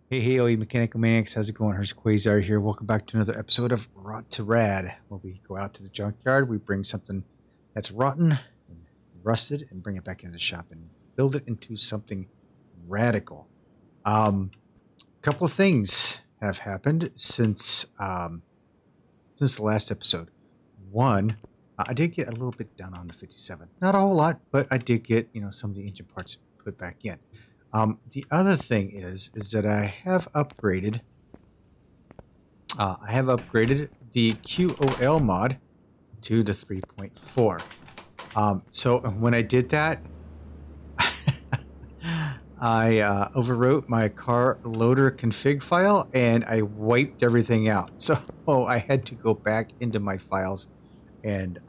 Hey, all you mechanical maniacs, how's it going? Hurst Quayzar here. Welcome back to another episode of Rot2Rad, where we go out to the junkyard, we bring something that's rotten and rusted and bring it back into the shop and build it into something radical. A couple of things have happened since the last episode. One, I did get a little bit down on the 57. Not a whole lot, but I did get, some of the engine parts put back in. The other thing is that I have upgraded. The QOL mod to the 3.4. So when I did that, I overwrote my car loader config file and I wiped everything out. So I had to go back into my files and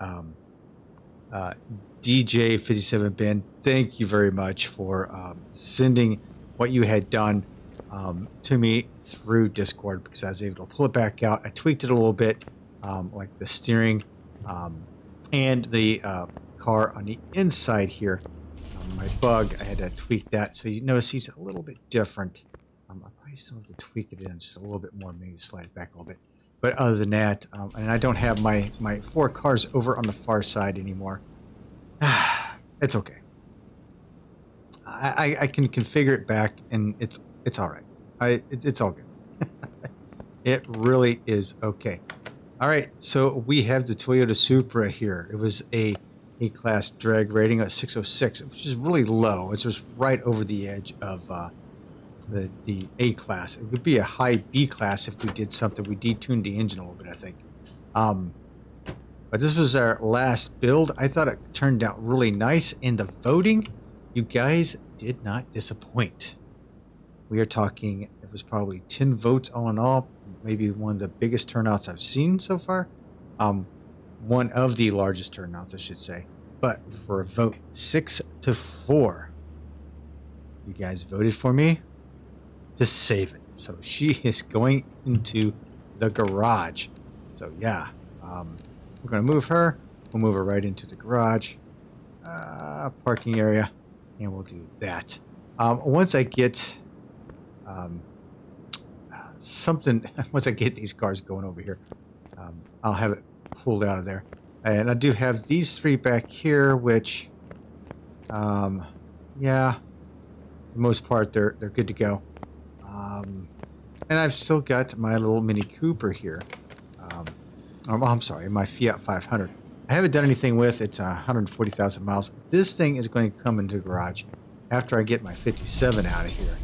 DJ57 Ben, thank you very much for sending what you had done to me through Discord, because I was able to pull it back out. I tweaked it a little bit, like the steering and the car on the inside here. My bug, I had to tweak that, so you notice he's a little bit different. I probably still have to tweak it in just a little bit more, maybe slide it back a little bit. But other than that, and I don't have my 4 cars over on the far side anymore. It's okay. I can configure it back, and it's all right. It's all good. It really is okay. All right, so we have the Toyota Supra here. It was a class drag rating of 606, which is really low. It's just right over the edge of the A class. It would be a high B class if we did something. We detuned the engine a little bit, I think. But this was our last build. I thought it turned out really nice. In the voting, you guys did not disappoint. We are talking, it was probably 10 votes all in all. Maybe one of the biggest turnouts I've seen so far. One of the largest turnouts, I should say. But for a vote 6-4, you guys voted for me to save it. So she is going into the garage. So yeah, we're going to move her. We'll move her right into the garage parking area, and we'll do that. Once I get once I get these cars going over here, I'll have it pulled out of there. And I do have these 3 back here, which, yeah, for the most part, they're good to go. And I've still got my little Mini Cooper here. I'm sorry, my Fiat 500. I haven't done anything with it. It's 140,000 miles. This thing is going to come into the garage after I get my 57 out of here.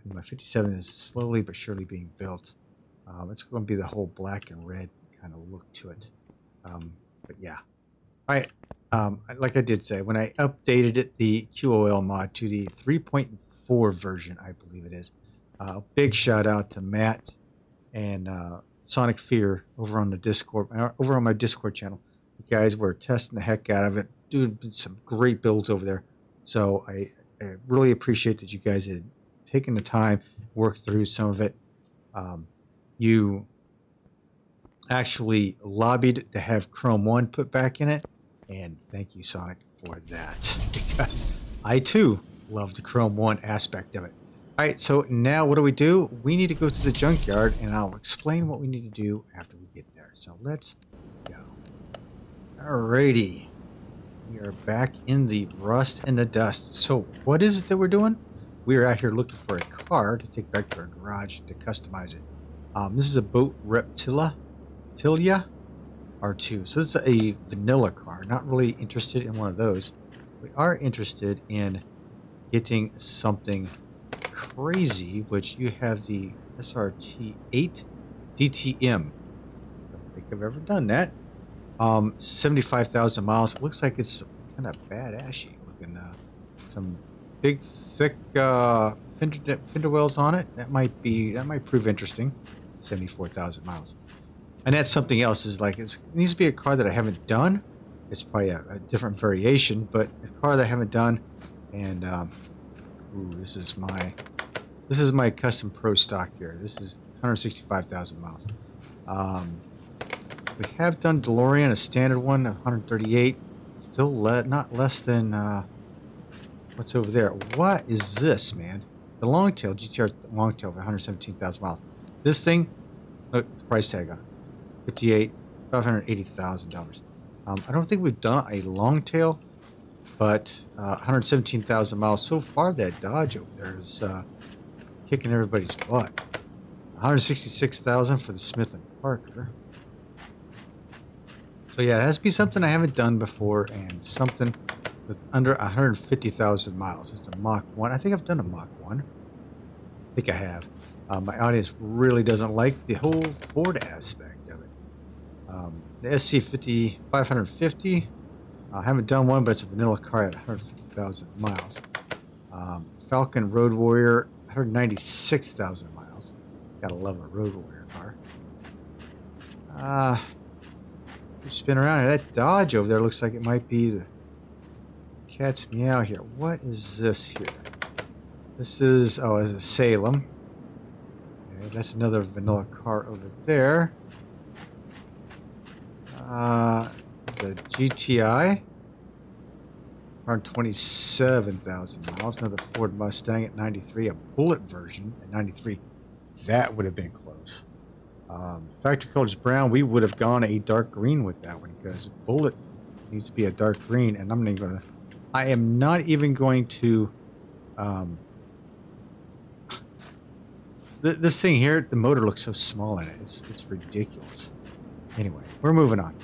My 57 is slowly but surely being built. It's going to be the whole black and red kind of look to it. But yeah. All right. Like I did say, when I updated it, the QOL mod to the 3.4 version, I believe it is. Big shout out to Matt and Sonic Fear over on the Discord, over on my Discord channel. You guys were testing the heck out of it, doing some great builds over there. So I really appreciate that you guys had taken the time, worked through some of it. You actually lobbied to have Chrome 1 put back in it, and thank you, Sonic, for that, because I too love the Chrome 1 aspect of it. All right, so now what do? We need to go to the junkyard, and I'll explain what we need to do after we get there. So let's go. Alrighty. We are back in the rust and the dust. So what is it that we're doing? We are out here looking for a car to take back to our garage to customize it. This is a boat Reptilia R2. So it's a vanilla car. Not really interested in one of those. We are interested in getting something crazy, which you have the SRT8 DTM. I don't think I've ever done that. 75,000 miles. It looks like it's kind of badassy looking. Some big, thick fender wells on it. That might prove interesting. 74,000 miles. And that's something else. Is like it needs to be a car that I haven't done. It's probably a different variation, but a car that I haven't done. And ooh, this is my custom pro stock here. This is 165,000 miles. We have done DeLorean, a standard one, 138. Still not less than what's over there. What is this, man? The Longtail, GTR Longtail for 117,000 miles. This thing, look, the price tag on it, $580,000. I don't think we've done a Longtail, but 117,000 miles so far. That Dodge over there is kicking everybody's butt. 166,000 for the Smith and Parker. So yeah, it has to be something I haven't done before and something with under 150,000 miles. It's a Mach 1. I think I've done a Mach 1. I think I have. My audience really doesn't like the whole Ford aspect of it. The SC50 550. I haven't done one, but it's a vanilla car at 150,000 miles. Falcon Road Warrior, 196,000 miles. Gotta love a Road Warrior car. Spin around here. That Dodge over there looks like it might be the cat's meow here. What is this here? This is, oh, it's a Salem. Okay, that's another vanilla car over there. The GTI. Around 27,000 miles. Another Ford Mustang at 93. A Bullet version at 93. That would have been close. Factory colors brown. We would have gone a dark green with that one because Bullet needs to be a dark green, and I am not even going to. This thing here, the motor looks so small in it. It's ridiculous. Anyway, we're moving on.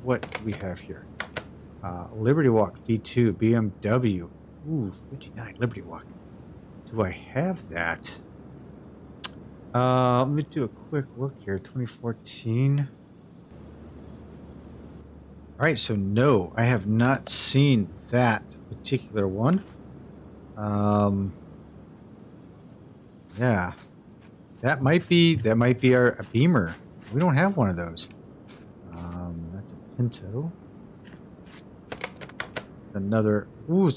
What do we have here? Liberty Walk V2 BMW. Ooh, 59 Liberty Walk. Do I have that? Let me do a quick look here. 2014. All right, so no, I have not seen that particular one. Yeah, that might be our Beamer. We don't have one of those. That's a Pinto. Another. Ooh,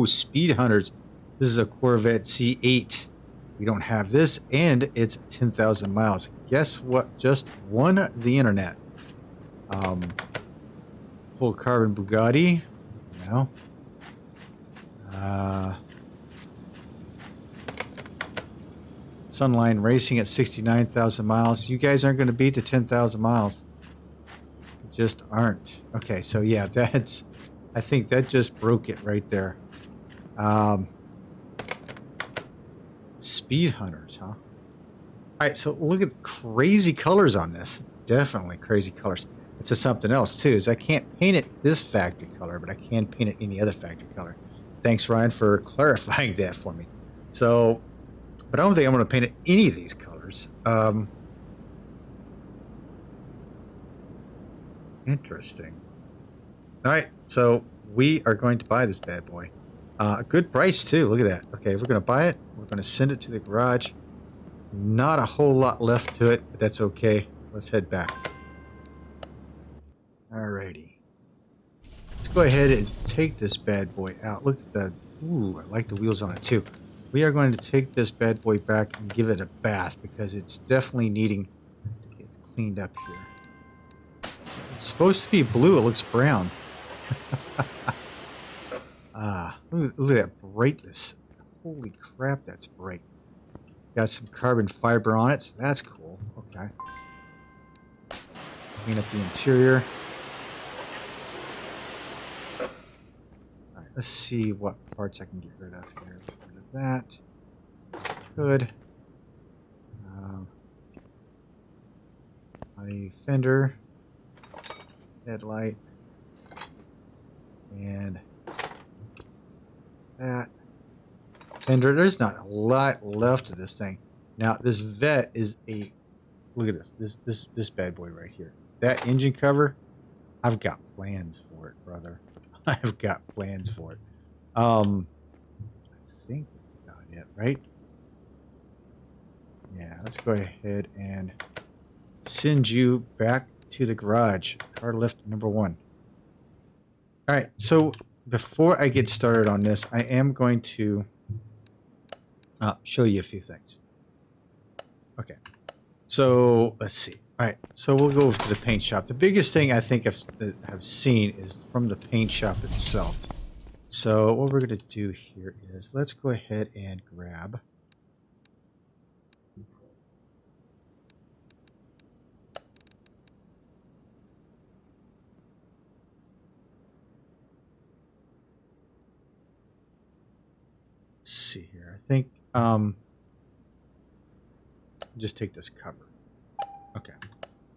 Speed Hunters. This is a Corvette C8. We don't have this, and it's 10,000 miles. Guess what? Just won the internet. Full carbon Bugatti. No. Sunline Racing at 69,000 miles. You guys aren't going to beat the 10,000 miles. You just aren't. Okay, so yeah, I think that just broke it right there. Speed Hunters, huh? All right, so look at the crazy colors on this. Definitely crazy colors. It's just something else too. Is I can't paint it this factory color, but I can paint it any other factory color. Thanks, Ryan, for clarifying that for me. So, but I don't think I'm going to paint it any of these colors. Interesting. All right, so we are going to buy this bad boy. A good price too. Look at that. Okay, we're going to buy it. We're going to send it to the garage. Not a whole lot left to it, but that's okay. Let's head back. Alrighty. Let's go ahead and take this bad boy out. Look at the. Ooh, I like the wheels on it too. We are going to take this bad boy back and give it a bath because it's definitely needing to get cleaned up here. So it's supposed to be blue. It looks brown. Look at that brightness. Holy crap, that's bright. Got some carbon fiber on it, so that's cool. Okay. Clean up the interior. Alright, let's see what parts I can get rid of here. Get rid of that. Good. My fender. Headlight. And that fender. There's not a lot left of this thing. Now this vet is a look at this bad boy right here. That engine cover, I've got plans for it, brother. I've got plans for it. I think that's about it, right? Yeah, let's go ahead and send you back to the garage. Car lift number 1. All right, so before I get started on this, I am going to show you a few things. Okay, so let's see. All right, so we'll go over to the paint shop. The biggest thing I think I've seen is from the paint shop itself. So what we're going to do here is let's go ahead and grab see here. I think just take this cover. Okay.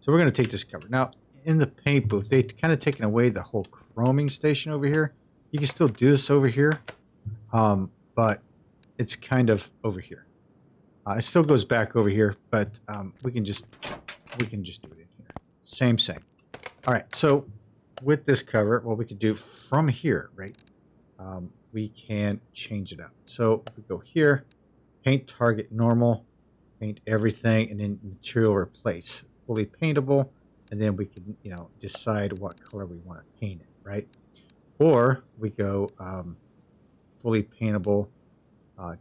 So we're going to take this cover. Now, in the paint booth, they've kind of taken away the whole chroming station over here. You can still do this over here, but it's kind of over here. It still goes back over here, but we can just do it in here. Same. All right. So with this cover, what we can do from here, right? We can change it up. So we go here, paint target normal, paint everything, and then material replace, fully paintable, and then we can, you know, decide what color we want to paint it, right? Or we go fully paintable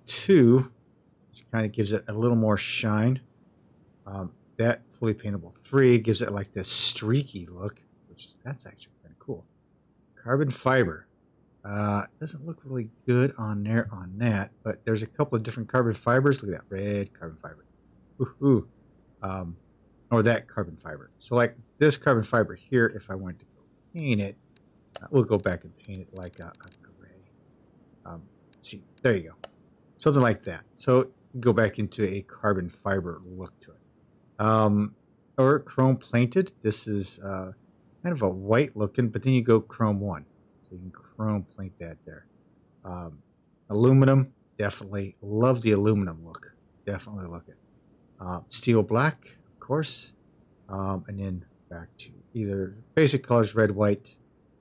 2, which kind of gives it a little more shine. That fully paintable 3 gives it like this streaky look, that's actually kind of cool. Carbon fiber. Doesn't look really good on there on that, but there's a couple of different carbon fibers. Look at that red carbon fiber. Woohoo. Or that carbon fiber. So like this carbon fiber here, if I wanted to go paint it, we'll go back and paint it like a gray. See, there you go. Something like that. So go back into a carbon fiber look to it. Or chrome plated. This is kind of a white looking, but then you go chrome 1. So you can chrome plate that there. Aluminum, definitely love the aluminum look. Definitely look it. Steel black, of course. And then back to either basic colors, red, white,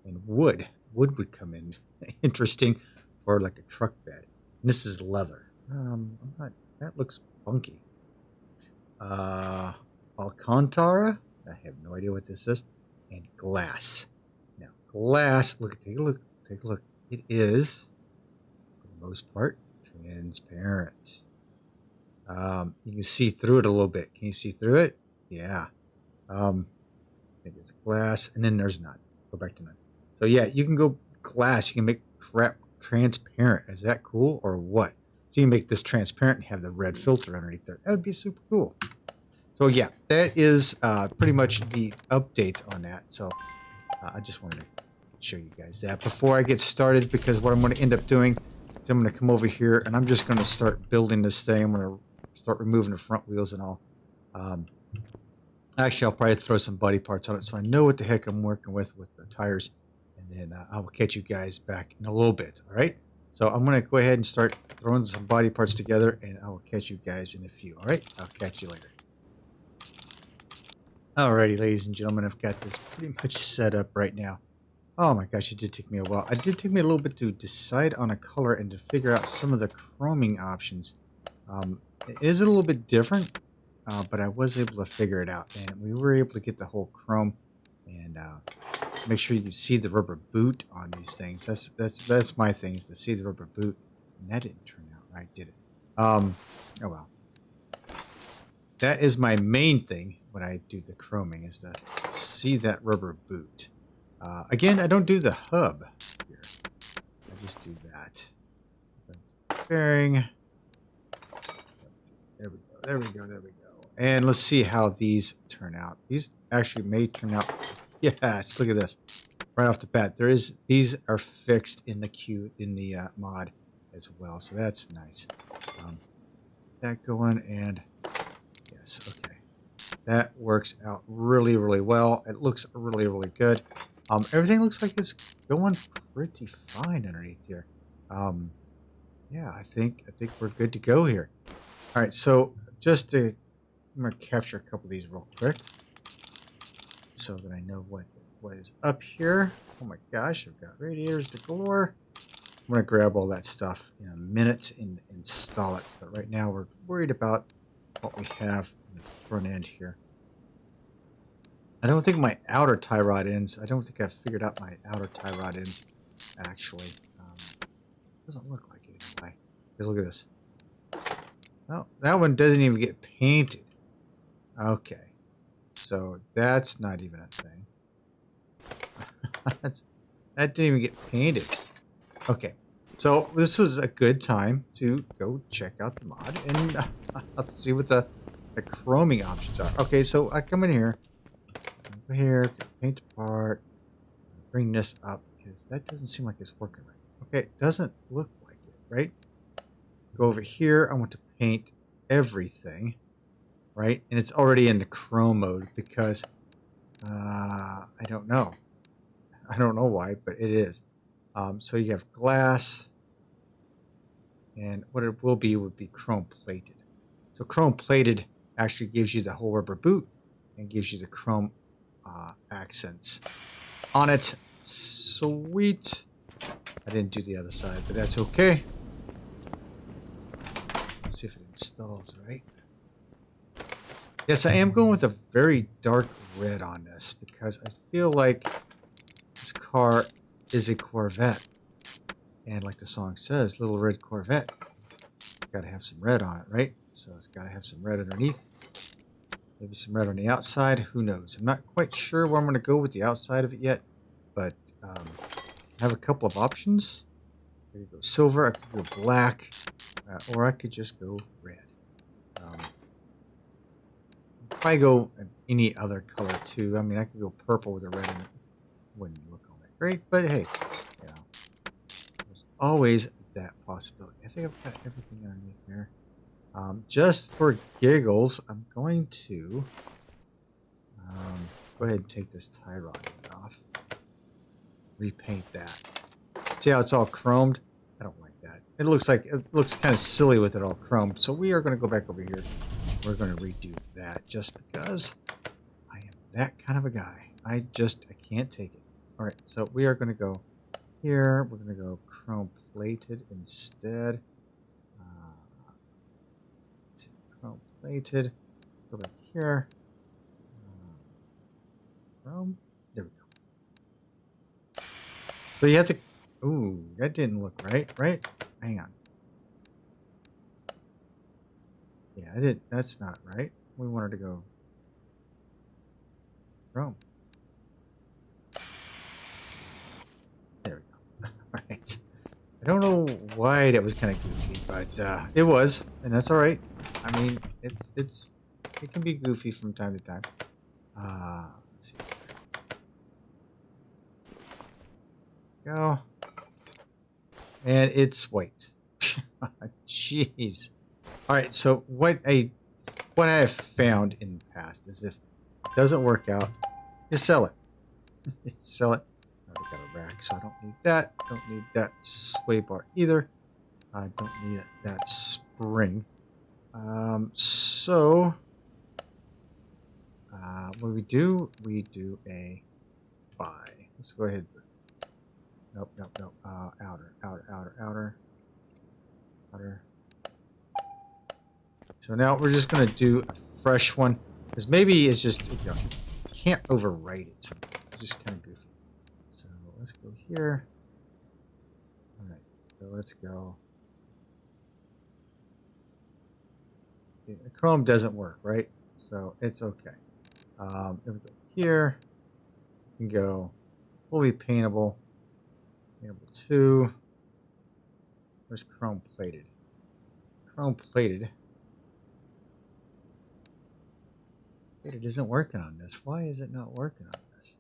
and wood. Wood would come in interesting for like a truck bed. And this is leather. That looks funky. Alcantara. I have no idea what this is. And glass. Now, glass. Take a look. It is, for the most part, transparent. You can see through it a little bit. Can you see through it? Yeah. I think it's glass, and then there's none. Go back to none. So yeah, you can go glass. You can make crap transparent. Is that cool or what? So you can make this transparent and have the red filter underneath there. That would be super cool. So yeah, that is pretty much the update on that. So I just wanted to show you guys that before I get started, because what I'm going to end up doing is I'm going to come over here and I'm just going to start building this thing. I'm going to start removing the front wheels and all. Actually, I'll probably throw some body parts on it so I know what the heck I'm working with the tires. And then I will catch you guys back in a little bit. All right. So I'm going to go ahead and start throwing some body parts together, and I will catch you guys in a few. All right. I'll catch you later. Alrighty, ladies and gentlemen, I've got this pretty much set up right now. Oh my gosh, it did take me a while. It did take me a little bit to decide on a color and to figure out some of the chroming options. It is a little bit different, but I was able to figure it out, and we were able to get the whole chrome and make sure you can see the rubber boot on these things. That's my thing, is to see the rubber boot, and that didn't turn out right, did it? Oh well. That is my main thing when I do the chroming, is to see that rubber boot. Again, I don't do the hub here. I just do that. Bearing. There we go. And let's see how these turn out. These actually may turn out. Yes, look at this. Right off the bat, these are fixed in the mod as well, so that's nice. That going, and yes, okay. That works out really, really well. It looks really, really good. Everything looks like it's going pretty fine underneath here. Yeah, I think we're good to go here. All right, so I'm gonna capture a couple of these real quick so that I know what is up here. Oh my gosh, I've got radiators galore. I'm gonna grab all that stuff in a minute and install it. But right now we're worried about what we have in the front end here. I don't think my outer tie rod ends. I don't think I've figured out my outer tie rod ends, actually. Doesn't look like it anyway. Because look at this. Oh, that one doesn't even get painted. Okay. So that's not even a thing. That didn't even get painted. Okay, so this was a good time to go check out the mod and see what the chroming options are. Okay, so I come in here, over here, paint apart, bring this up because that doesn't seem like it's working right. Okay, it doesn't look like it, right? Go over here. I want to paint everything, right? And it's already in the chrome mode because I don't know. I don't know why, but it is. So you have glass, and what it will be would be chrome plated. So chrome plated actually gives you the whole rubber boot and gives you the chrome accents on it. Sweet. I didn't do the other side, but that's okay. Let's see if it installs right. Yes, I am going with a very dark red on this because I feel like this car is a Corvette. And like the song says, little red Corvette. Got to have some red on it, right? So it's got to have some red underneath. Maybe some red on the outside. Who knows? I'm not quite sure where I'm going to go with the outside of it yet. But I have a couple of options. I could go silver. I could go black. Or I could just go red. If I go any other color too, I mean, I could go purple with a red in it. Wouldn't look all that great, but hey, you know, there's always that possibility. I think I've got everything underneath there. Just for giggles, I'm going to go ahead and take this tie rod off. Repaint that. See how it's all chromed? I don't like that. It looks kind of silly with it all chromed. So we are going to go back over here. We're going to redo that just because I am that kind of a guy. I can't take it. All right, so we are going to go here. We're going to go chrome plated instead. Let's see, chrome plated. Go back here. Chrome. There we go. So you have to. Ooh, that didn't look right. Right? Hang on. Yeah, I did. That's not right. We wanted to go chrome. There we go. All right. I don't know why that was kind of goofy, but it was, and that's all right. I mean, it can be goofy from time to time. Let's see. Go. And it's white. Jeez. All right, so what I have found in the past is if it doesn't work out, just sell it. Just sell it. I already got a rack, so I don't need that. Don't need that sway bar either. I don't need that spring. So what we do a buy. Let's go ahead. Nope. Outer. So now we're just going to do a fresh one. Because maybe it's just, you can't overwrite it sometimes. It's just kind of goofy. So let's go here. Alright, so let's go. Yeah, Chrome doesn't work, right? So it's okay. If we go here, we can go fully paintable. Paintable 2. Where's Chrome plated? Chrome plated. It isn't working on this. Why is it not working on this?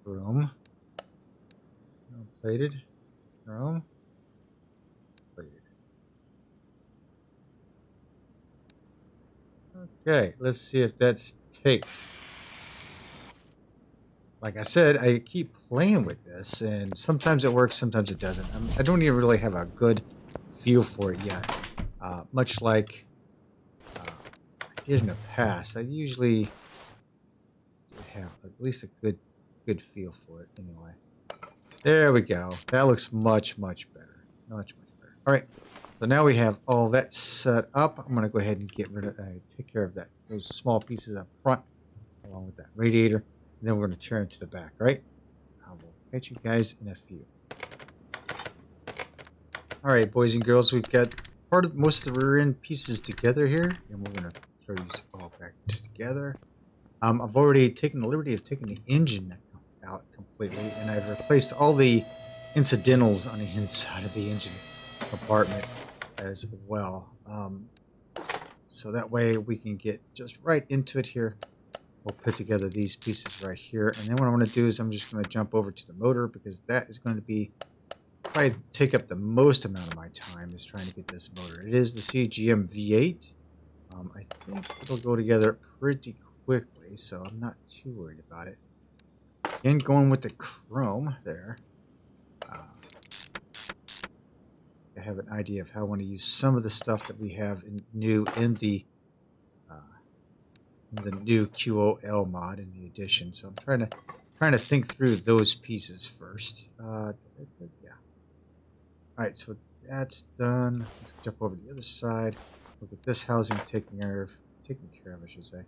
Chrome. Plated. Chrome. Plated. Okay, let's see if that takes. Like I said, I keep playing with this, and sometimes it works, sometimes it doesn't. I don't even really have a good feel for it yet. Much like I did in the past, I usually have at least a good feel for it anyway. There we go. That looks much better. Much better. All right. So now we have all that set up. I'm gonna go ahead and get rid of, take care of those small pieces up front, along with that radiator, and then we're gonna turn to the back. Right? I will catch you guys in a few. All right, boys and girls, we've got most of the rear end pieces together here, and we're gonna throw these all back together. I've already taken the liberty of taking the engine out completely, and I've replaced all the incidentals on the inside of the engine compartment as well. So that way we can get just right into it here. We'll put together these pieces right here, and then what I'm going to do is I'm just going to jump over to the motor, because that is going to be probably take up the most amount of my time is trying to get this motor. It is the CGM V8. I think it'll go together pretty quickly, so I'm not too worried about it. Again, going with the chrome there. I have an idea of how I want to use some of the stuff that we have new in the new QOL mod in the edition. So I'm trying to think through those pieces first. Yeah. All right, so that's done. Let's jump over to the other side. Look at this housing taken care of, I should say.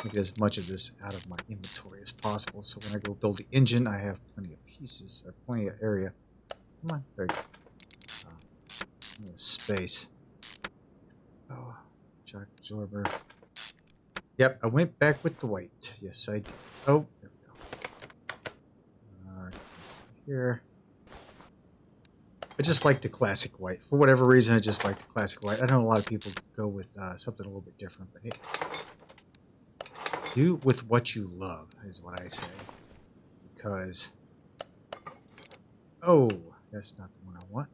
Get as much of this out of my inventory as possible. So when I go build the engine, I have plenty of pieces, or plenty of area. Come on, there you go. Space. Oh, shock absorber. Yep, I went back with the white. Yes, I did. Oh, there we go. Here. I just like the classic white. For whatever reason, I just like the classic white. I know a lot of people go with something a little bit different, but hey. Do with what you love, is what I say. Because... Oh, that's not the one I want.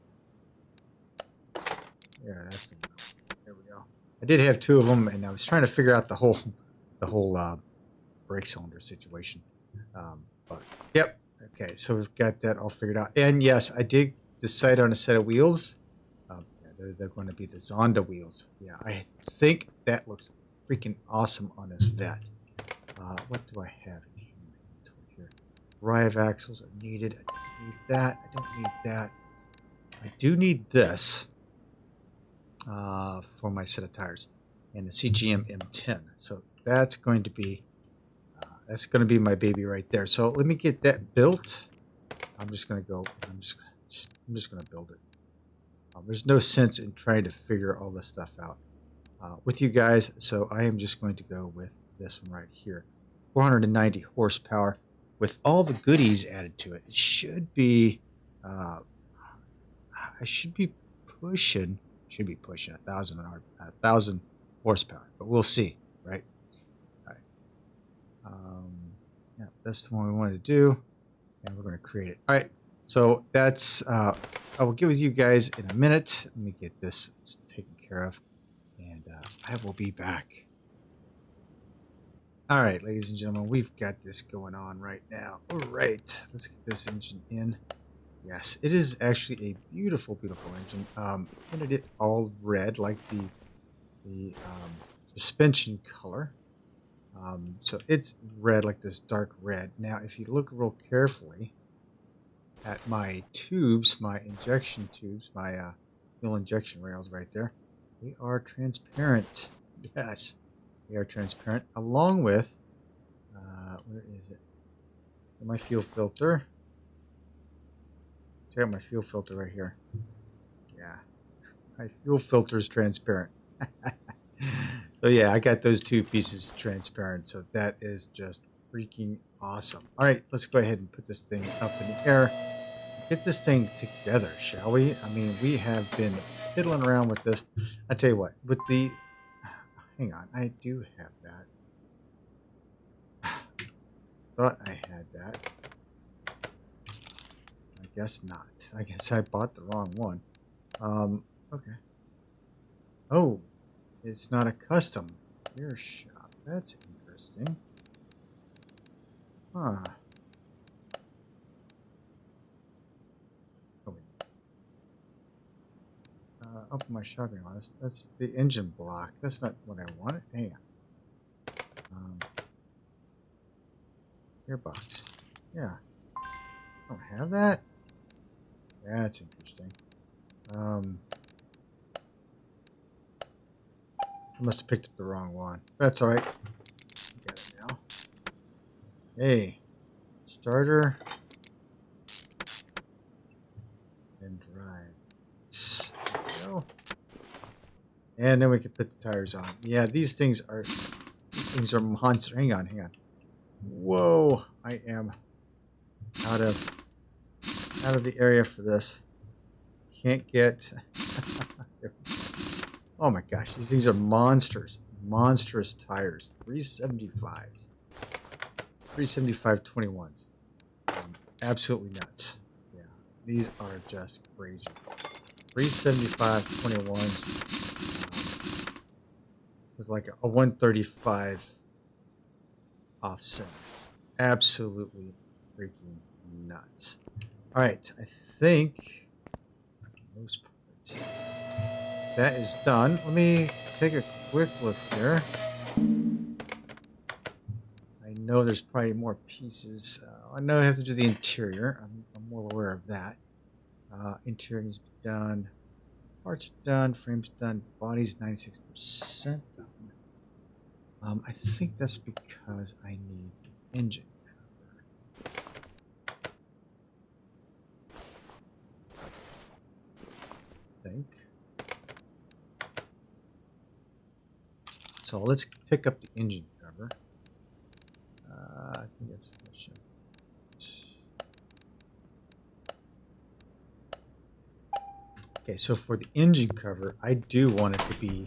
Yeah, that's the one. There we go. I did have two of them, and I was trying to figure out the whole brake cylinder situation. But yep. Okay, so we've got that all figured out. And yes, I did decide on a set of wheels. Yeah, they're going to be the Zonda wheels. Yeah, I think that looks freaking awesome on this Vette. What do I have here? Drive axles are needed. I don't need that. I don't need that. I do need this for my set of tires, and the CGM M10. So that's going to be my baby right there. So let me get that built. I'm just going to build it. There's no sense in trying to figure all this stuff out with you guys. So I am just going to go with this one right here. 490 horsepower with all the goodies added to it. It should be, I should be pushing 1,000 horsepower, but we'll see, right? All right. Yeah, that's the one we wanted to do, and we're going to create it. All right. So that's, I will get with you guys in a minute. Let me get this taken care of, and I will be back. All right, ladies and gentlemen, we've got this going on right now. All right, let's get this engine in. Yes, it is actually a beautiful, beautiful engine. Painted it all red, like the suspension color. So it's red, like this dark red. Now, if you look real carefully at my tubes, my injection tubes, my fuel injection rails right there, they are transparent. Yes. They are transparent, along with, where is it? My fuel filter. Check out my fuel filter right here. Yeah. My fuel filter is transparent. So yeah, I got those two pieces transparent. So that is just freaking awesome. All right, let's go ahead and put this thing up in the air. Get this thing together, shall we? I mean, we have been fiddling around with this. I tell you what, with the... Hang on, I do have that. Thought I had that. I guess not. I guess I bought the wrong one. Okay. Oh, it's not a custom gear shop. That's interesting. Huh. Oh, wait. Open my shopping list. That's the engine block. That's not what I wanted. Hang on. Gearbox. Yeah. I don't have that. That's interesting. I must have picked up the wrong one. That's alright. Got it now. Hey. Starter. And drive. There we go. And then we can put the tires on. Yeah, these things are things are monster. Hang on, hang on. Whoa, I am out of the area for this. Can't get. Oh my gosh, these things are monsters. Monstrous tires. 375s. 375 21s. Absolutely nuts. Yeah, these are just crazy. 375 21s with like a 135 offset. Absolutely freaking nuts. All right, I think for the most part that is done. Let me take a quick look here. I know there's probably more pieces. I know I have to do the interior. I'm more aware of that. Interior needs to be done. Parts are done. Frames done. Body's 96% done. I think that's because I need the engine cover. I think. So let's pick up the engine cover. I think that's sufficient. Okay, so for the engine cover, I do want it to be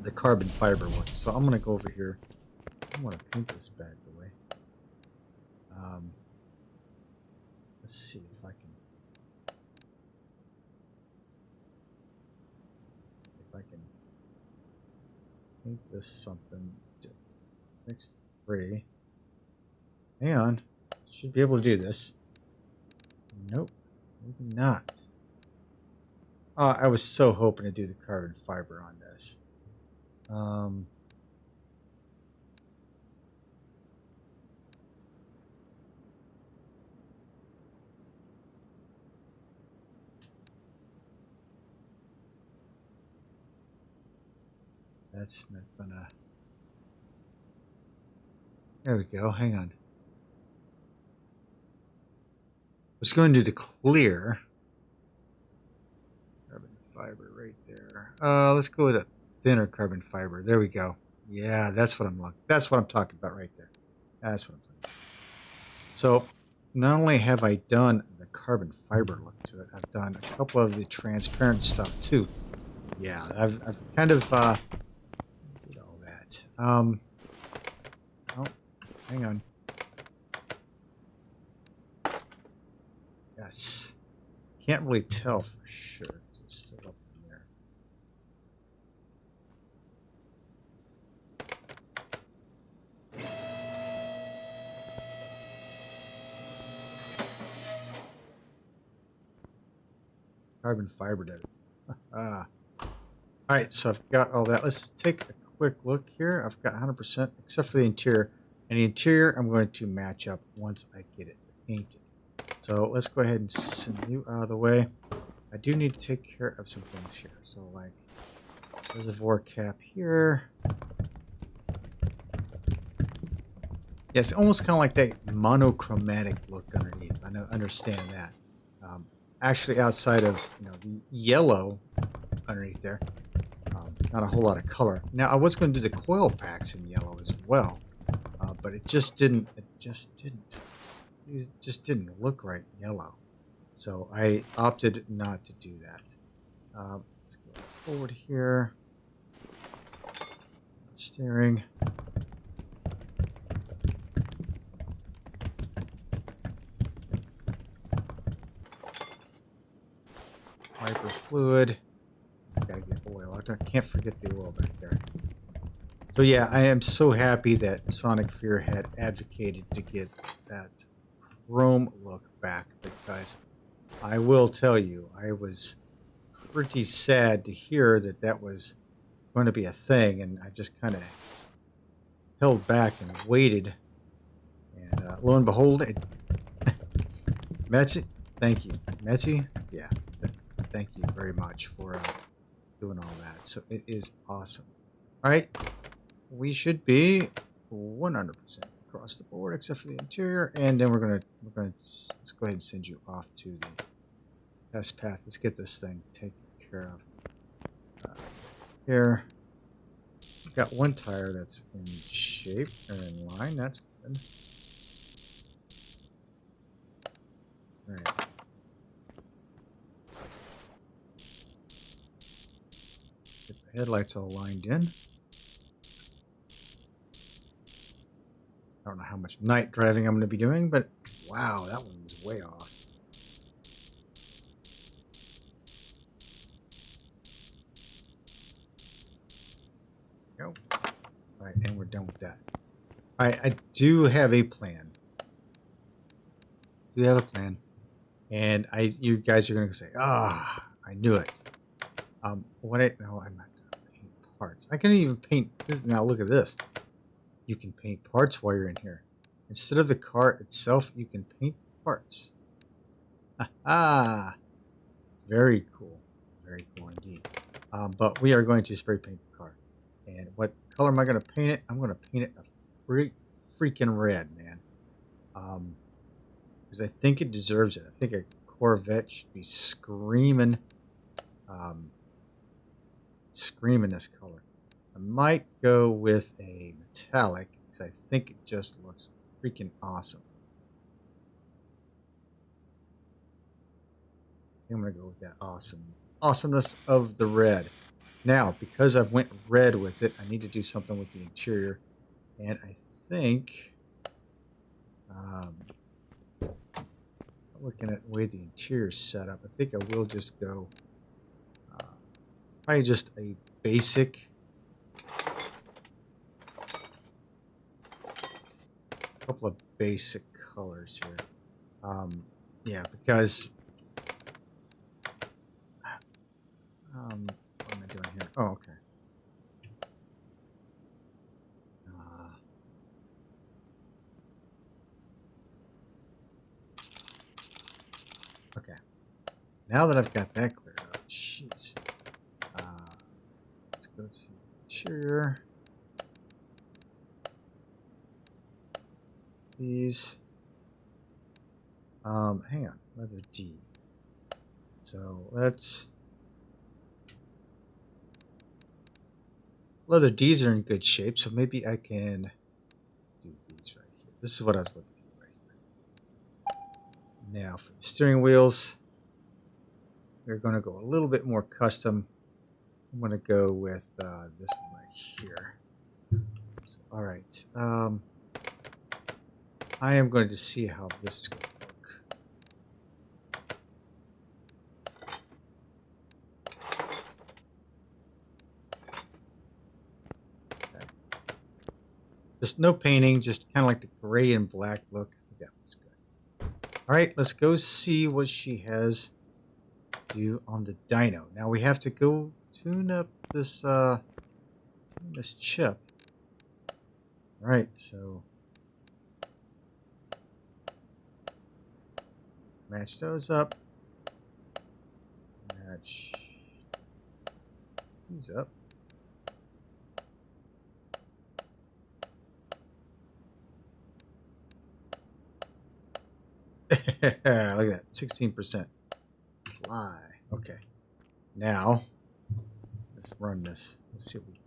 the carbon fiber one. So I'm going to go over here. I want to paint this bad boy. Let's see if I can paint this something different. Next 3. Hang on. Should be able to do this. Nope. Maybe not. I was so hoping to do the carbon fiber on this. That's not gonna... There we go. Hang on. Let's go and do the clear. Carbon fiber right there. Let's go with a thinner carbon fiber. There we go. Yeah, that's what I'm talking about right there. That's what I'm talking about. So not only have I done the carbon fiber look to it, I've done a couple of the transparent stuff too. Yeah, I've kind of did all that. Oh, hang on. Yes. Can't really tell for sure. It's still up in there. Carbon fiber did it. All right, so I've got all that. Let's take a quick look here. I've got 100% except for the interior. And the interior I'm going to match up once I get it painted. So let's go ahead and send you out of the way. I do need to take care of some things here. So like reservoir cap here. Yes, almost kind of like that monochromatic look underneath. I understand that. Actually, outside of the yellow underneath there, not a whole lot of color. Now I was going to do the coil packs in yellow as well, but it just didn't. It just didn't look right yellow. So I opted not to do that. Let's go forward here. Steering. Wiper fluid. Gotta get oil out there. Can't forget the oil back there. So yeah, I am so happy that Sonic Fear had advocated to get that chrome look back, because I will tell you, I was pretty sad to hear that that was going to be a thing, and I just kind of held back and waited, and lo and behold, Metzi, thank you. Metzi, yeah, thank you very much for doing all that. So it is awesome. All right, we should be 100% across the board except for the interior, and then let's go ahead and send you off to the test path. Let's get this thing taken care of. Here, Got one tire that's in shape or in line. That's good. All right. Get the headlights all lined in. I don't know how much night driving I'm going to be doing, but wow, that one was way off. Go. All right, and we're done with that. All right, I do have a plan. And you guys are going to say, "Ah, I knew it." No, I'm not going to paint parts. I can even paint this. Now look at this. You can paint parts while you're in here. Instead of the car itself, you can paint parts. Ah, very cool. Very cool indeed. But we are going to spray paint the car. And what color am I going to paint it? I'm going to paint it a freaking red, man. Because I think it deserves it. I think a Corvette should be screaming, screaming this color. I might go with a metallic because I think it just looks freaking awesome. I'm going to go with that awesomeness of the red. Now, because I've went red with it, I need to do something with the interior. And I think, looking at the way the interior is set up, I think I will just go probably just a basic, couple of basic colors here. Yeah, because what am I doing here? Oh, okay. Okay. Now that I've got that cleared up, jeez. Let's go to interior. These. Hang on. Leather D. So let's. Leather D's are in good shape, so maybe I can do these right here. This is what I was looking for right here. Now for the steering wheels, we're going to go a little bit more custom. I'm going to go with this one right here. So, all right. I am going to see how this is going to look. Okay. Just no painting, just kind of like the gray and black look. That looks good. All right, let's go see what she has to do on the dyno. Now we have to go tune up this chip. All right, so match those up. Match these up. Look at that, 16%. Fly. Okay. Now, let's run this. Let's see what we get.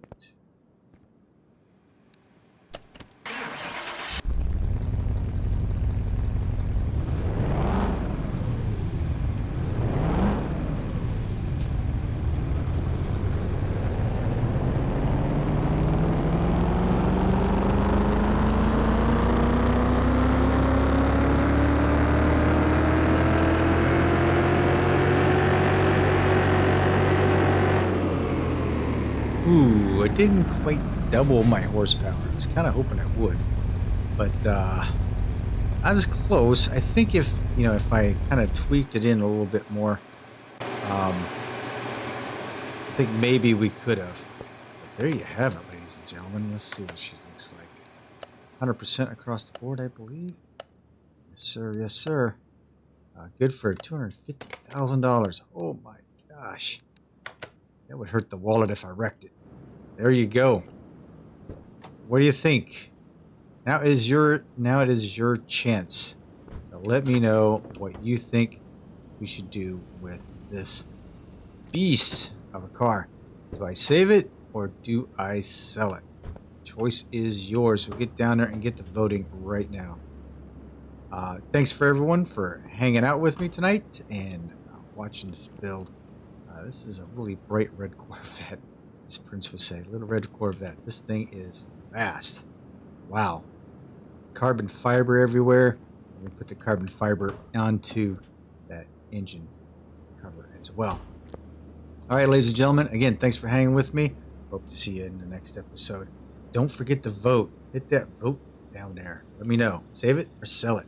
Ooh, it didn't quite double my horsepower. I was kind of hoping it would, but I was close. I think if I kind of tweaked it in a little bit more, I think maybe we could have. But there you have it, ladies and gentlemen. Let's see what she looks like. 100% across the board, I believe. Yes, sir. Yes, sir. Good for $250,000. Oh my gosh. That would hurt the wallet if I wrecked it. There you go. What do you think? Now it is your chance. So let me know what you think we should do with this beast of a car. Do I save it or do I sell it? Choice is yours. So get down there and get the voting right now. Thanks for everyone for hanging out with me tonight and watching this build. This is a really bright red Corvette, as Prince would say. Little red Corvette. This thing is fast. Wow. Carbon fiber everywhere. We put the carbon fiber onto that engine cover as well. All right, ladies and gentlemen, again, thanks for hanging with me. Hope to see you in the next episode. Don't forget to vote. Hit that vote down there. Let me know. Save it or sell it.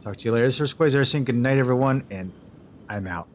Talk to you later. This is Quayzar saying good night, everyone, and I'm out.